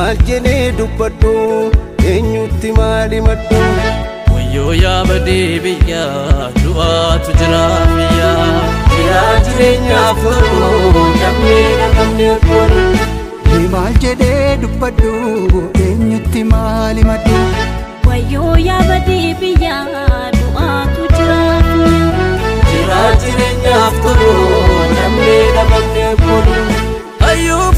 maal jedhee dubbadhu eenyutti maali maddu wayyoo yaa badee biyyaa du'aatu jira biyyaa jiraa jireenyaaf tolu namni namni tolu maal jedhee dubbadhu eenyutti maali maddu wayyoo yaa badee biyyaa du'aatu jira biyyaa jiraa jireenyaaf tolu namni namni tolu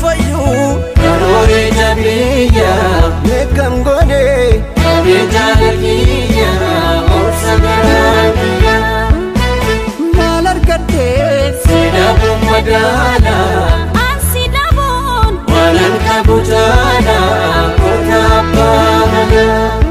fayyuu karooree jabeeyyaa meeqam godhee kabee jaalaliyyaa obsa garaabiyyaa maal argadhee sidaabuun madaalaa ansi dhabuun waanan qabu jaalaa kota abbaa manaa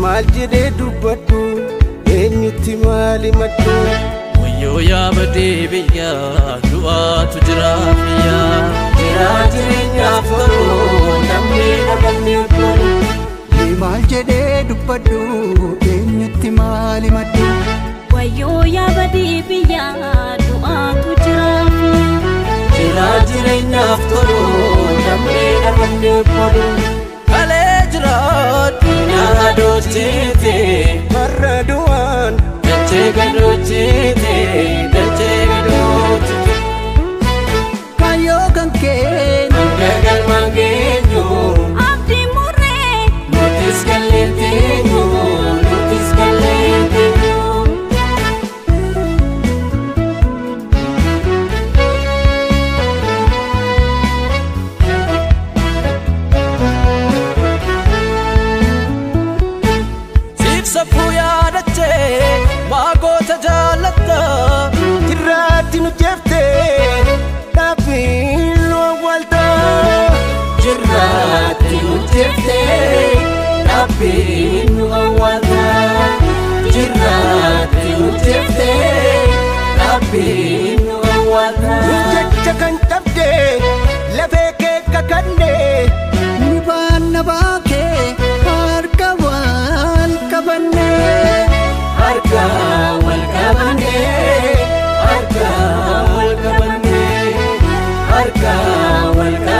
maal jedhee dubbadhu eenyutti maali maddu wayyoo yaa badee biyyaa du'aatu jira biyyaa jiraa jireenyaaf tolu namni namni tolu maal jedhee dubbadhu eenyutti maali maddu wayyoo yaa badee biyyaa du'aatu jira biyyaa jiraa jireenyaaf tolu namni namni tolu kalee jiraadhu Dojite marraduan dachega dojite kayo kanke gagal mangenyo abdi murre notis galentenyo maagota jaalatta jirraatti nu jeftee dhaabbiin nu awwaalta jirraatti nu jeftee dhaabbiin nu awwaalta jirraatti nu jeftee dhaabbiin nu awwaalta jecha kan dhabdee lafee kee kakannee ni baanna baakee harka wal qabannee Arka wal kabane, arka wal kabane, arka wal kabane.